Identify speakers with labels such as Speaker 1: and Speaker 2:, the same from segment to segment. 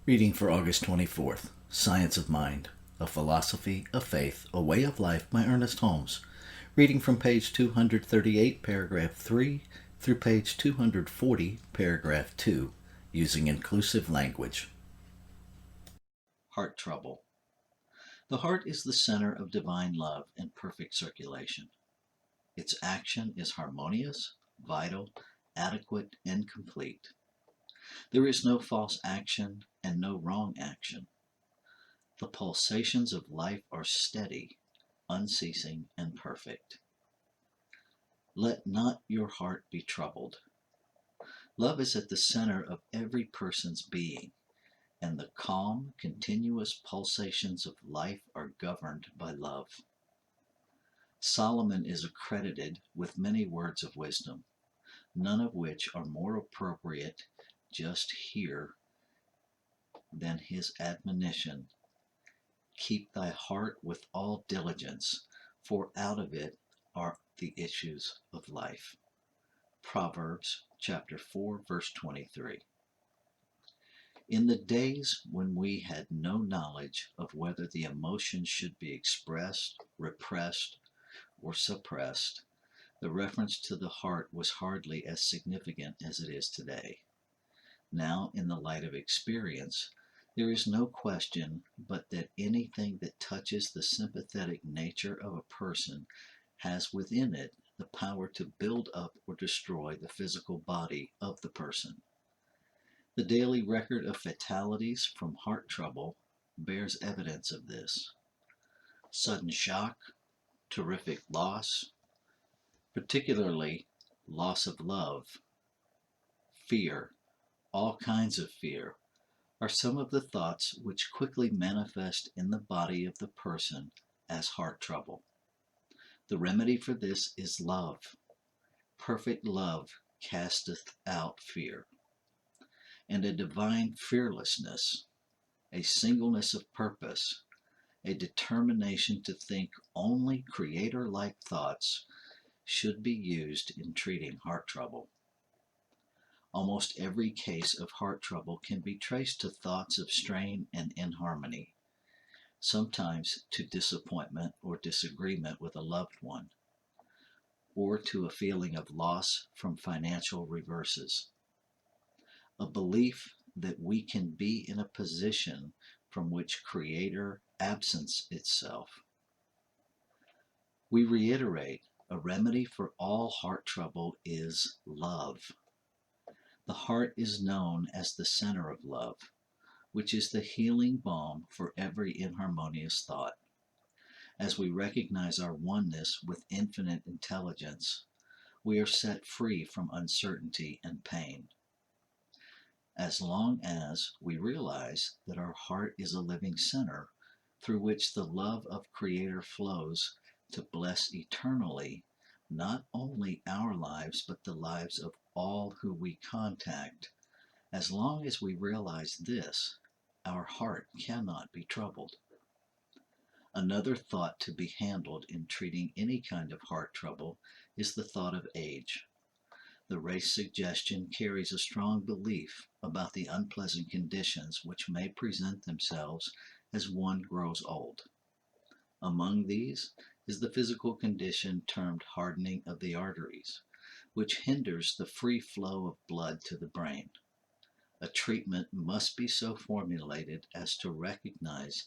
Speaker 1: Reading for August 24th, Science of Mind, A Philosophy, a Faith, a Way of Life by Ernest Holmes. Reading from page 238, paragraph 3, through page 240, paragraph 2, using inclusive language. Heart trouble. The heart is the center of divine love and perfect circulation. Its action is harmonious, vital, adequate, and complete. There is no false action and no wrong action. The pulsations of life are steady, unceasing, and perfect. Let not your heart be troubled. Love is at the center of every person's being, and the calm, continuous pulsations of life are governed by love. Solomon is accredited with many words of wisdom, none of which are more appropriate just here than his admonition, "Keep thy heart with all diligence, for out of it are the issues of life." Proverbs chapter 4, verse 23. In the days when we had no knowledge of whether the emotions should be expressed, repressed, or suppressed, the reference to the heart was hardly as significant as it is today. Now, in the light of experience, there is no question but that anything that touches the sympathetic nature of a person has within it the power to build up or destroy the physical body of the person. The daily record of fatalities from heart trouble bears evidence of this. Sudden shock, terrific loss, particularly loss of love, fear, all kinds of fear, are some of the thoughts which quickly manifest in the body of the person as heart trouble. The remedy for this is love. Perfect love casteth out fear. And a divine fearlessness, a singleness of purpose, a determination to think only creator-like thoughts should be used in treating heart trouble. Almost every case of heart trouble can be traced to thoughts of strain and inharmony, sometimes to disappointment or disagreement with a loved one, or to a feeling of loss from financial reverses. A belief that we can be in a position from which Creator absents itself. We reiterate, a remedy for all heart trouble is love. The heart is known as the center of love, which is the healing balm for every inharmonious thought. As we recognize our oneness with infinite intelligence, we are set free from uncertainty and pain. As long as we realize that our heart is a living center through which the love of Creator flows to bless eternally not only our lives but the lives of all who we contact, as long as we realize this, our heart cannot be troubled. Another thought to be handled in treating any kind of heart trouble is the thought of age. The race suggestion carries a strong belief about the unpleasant conditions which may present themselves as one grows old. Among these is the physical condition termed hardening of the arteries, which hinders the free flow of blood to the brain. A treatment must be so formulated as to recognize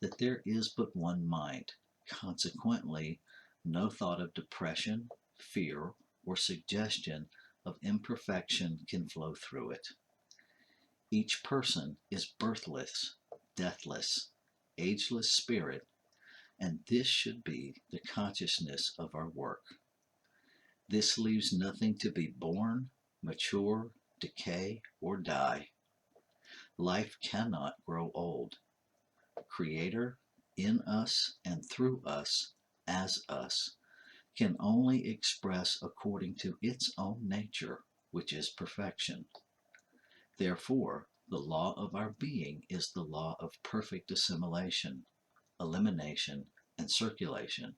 Speaker 1: that there is but one mind. Consequently, no thought of depression, fear, or suggestion of imperfection can flow through it. Each person is birthless, deathless, ageless spirit, and this should be the consciousness of our work. This leaves nothing to be born, mature, decay, or die. Life cannot grow old. Creator, in us and through us, as us, can only express according to its own nature, which is perfection. Therefore, the law of our being is the law of perfect assimilation, elimination, and circulation,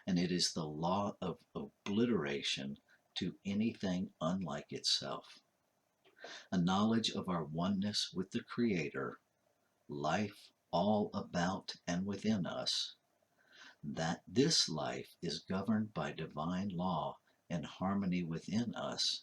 Speaker 1: and it is the law of obliteration to anything unlike itself. A knowledge of our oneness with the Creator life all about and within us, that this life is governed by divine law and harmony within us,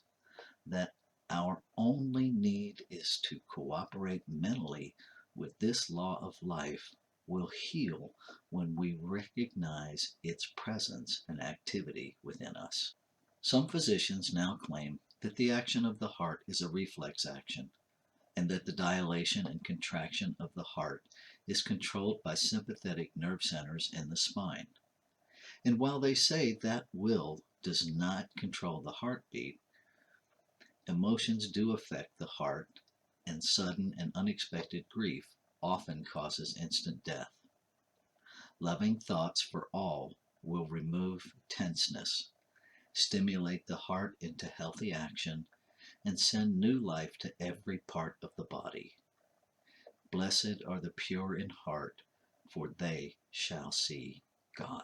Speaker 1: that our only need is to cooperate mentally with this law of life, will heal when we recognize its presence and activity within us. Some physicians now claim that the action of the heart is a reflex action, and that the dilation and contraction of the heart is controlled by sympathetic nerve centers in the spine. And while they say that will does not control the heartbeat, emotions do affect the heart, and sudden and unexpected grief often causes instant death. Loving thoughts for all will remove tenseness, stimulate the heart into healthy action, and send new life to every part of the body. Blessed are the pure in heart, for they shall see God.